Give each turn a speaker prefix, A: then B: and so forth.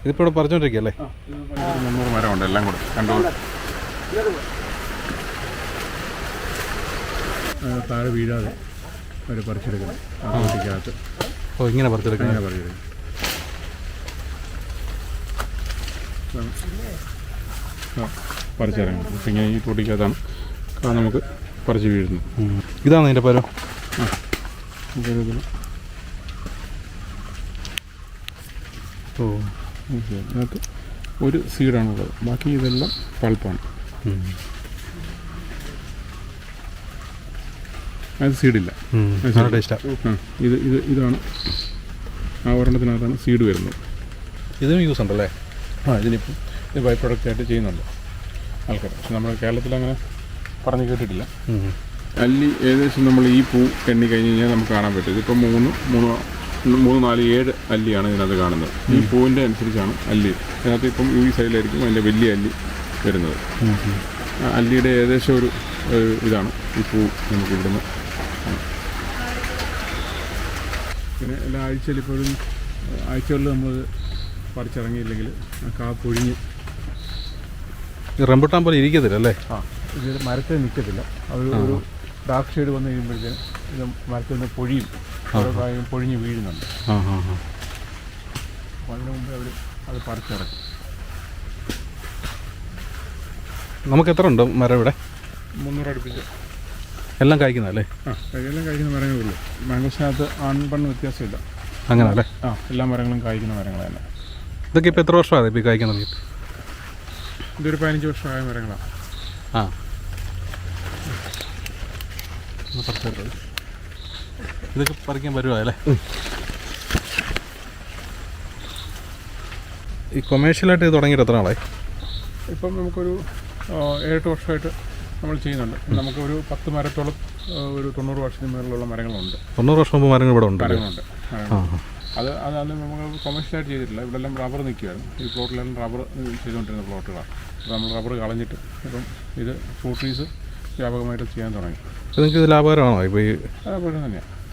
A: ഇതിപ്പോൾ ഇവിടെ പറിച്ചോണ്ടിരിക്കുകയല്ലേ?
B: 300 മരമുണ്ട് എല്ലാം കൂടെ കണ്ടു. താഴെ വീഴാതെ അവർ പറിച്ചെടുക്കണം. കുട്ടിക്കകത്ത്
A: ഇങ്ങനെ പറിച്ചെടുക്കണം.
B: ഇങ്ങനെ പറിച്ചെടുക്കും. പറിച്ചിറങ്ങും. അപ്പം ഇങ്ങനെ ഈ പൊട്ടിക്കകത്താണ് നമുക്ക് പറിച്ച് വീഴുന്നത്.
A: ഇതാണ് അതിൻ്റെ പരം.
B: അതിനകത്ത് ഒരു സീഡാണുള്ളത്, ബാക്കി ഇതെല്ലാം പൾപ്പാണ്. അത് സീഡില്ല. ഇതാണ് ആ ഒരെണ്ണത്തിനകത്താണ് സീഡ് വരുന്നത്.
A: ഇതിനും യൂസ് ഉണ്ടല്ലേ?
B: ഇതിനിപ്പം ഇത് ബൈ പ്രൊഡക്റ്റായിട്ട് ചെയ്യുന്നുണ്ട് ആൾക്കാർ. പക്ഷെ നമ്മുടെ കേരളത്തിൽ അങ്ങനെ പറഞ്ഞു കേട്ടിട്ടില്ല. അല്ലി ഏകദേശം നമ്മൾ ഈ പൂ എണ്ണി കഴിഞ്ഞ് കഴിഞ്ഞാൽ നമുക്ക് കാണാൻ പറ്റും. ഇതിപ്പോൾ 3, 4, 7 അല്ലിയാണ് ഇതിനകത്ത് കാണുന്നത്. ഈ പൂവിൻ്റെ അനുസരിച്ചാണ് അല്ലി. ഇതിനകത്ത് ഇപ്പം ഈ സൈഡിലായിരിക്കും അതിൻ്റെ വലിയ അല്ലി വരുന്നത്. അല്ലിയുടെ ഏകദേശം ഒരു ഇതാണ് ഈ പൂ നമുക്ക് ഇവിടുന്ന്. പിന്നെ എല്ലാ ആഴ്ചയിലും ഇപ്പോഴും ആഴ്ചകളിൽ നമ്മൾ പറിച്ചിറങ്ങിയില്ലെങ്കിൽ കാ പൊഴിഞ്ഞ്
A: റംബുട്ടാൻ പോലെ ഇരിക്കത്തില്ല അല്ലേ?
B: ഇത് മരത്തിൽ നിൽക്കത്തില്ല. അത് ഒരു ഡാർക്ക് ഷെയ്ഡ് വന്നു കഴിയുമ്പോഴത്തേനും ഇത് മരത്തിൽ നിന്ന് പൊഴിയും, ഓരോ കായും പൊഴിഞ്ഞ് വീഴുന്നുണ്ട്. അതിന് മുമ്പേ അവർ അത് പറിച്ചിറക്കും.
A: നമുക്ക് എത്ര ഉണ്ട് മരം ഇവിടെ?
B: 300 അടുപ്പിച്ച്.
A: എല്ലാം കായ്ക്കുന്നതല്ലേ?
B: എല്ലാം കായ്ക്കുന്ന മരങ്ങളേ ഉള്ളൂ. മാംഗോസിനകത്ത് ആൺപണ്ണ് വ്യത്യാസമില്ല.
A: അങ്ങനെ അല്ലേ?
B: എല്ലാ മരങ്ങളും കായ്ക്കുന്ന മരങ്ങൾ തന്നെ.
A: ഇതൊക്കെ ഇപ്പോൾ എത്ര വർഷമാണ് ഇപ്പോൾ കായ്ക്കാൻ തുടങ്ങിയിട്ട്?
B: ഇതൊരു 15 വർഷമായ മരങ്ങളാണ്.
A: ഇതൊക്കെ പറിക്കാൻ വരുവാ അല്ലേ? ഈ കൊമേഴ്ഷ്യലായിട്ട് ഇത് തുടങ്ങിയിട്ട് എത്ര നാളായി?
B: ഇപ്പം നമുക്കൊരു 7-8 വർഷമായിട്ട് നമ്മൾ ചെയ്യുന്നുണ്ട്. നമുക്കൊരു 10 മരത്തോളം ഒരു 90 വർഷത്തിന് മേലുള്ള മരങ്ങളുണ്ട്.
A: 90 വർഷം മുമ്പ് മരങ്ങൾ ഇവിടെ ഉണ്ട്.
B: മരങ്ങളുണ്ട്. അത് നമ്മൾ കൊമേഴ്ഷ്യലായിട്ട് ചെയ്തിട്ടില്ല. ഇവിടെ എല്ലാം റബ്ബർ നിൽക്കുമായിരുന്നു. ഈ പ്ലോട്ടിലെല്ലാം റബ്ബർ ചെയ്തുകൊണ്ടിരുന്ന പ്ലോട്ടുകളാണ്. അപ്പോൾ നമ്മൾ റബ്ബർ കളഞ്ഞിട്ട് ഇപ്പം ഇത് ഫ്രൂട്ട് ട്രീസ് വ്യാപകമായിട്ട് ചെയ്യാൻ തുടങ്ങി.
A: നിങ്ങൾക്ക് ഇത് ലാഭകരമാണോ ഇപ്പോൾ?
B: ലാഭകരം തന്നെയാണ്.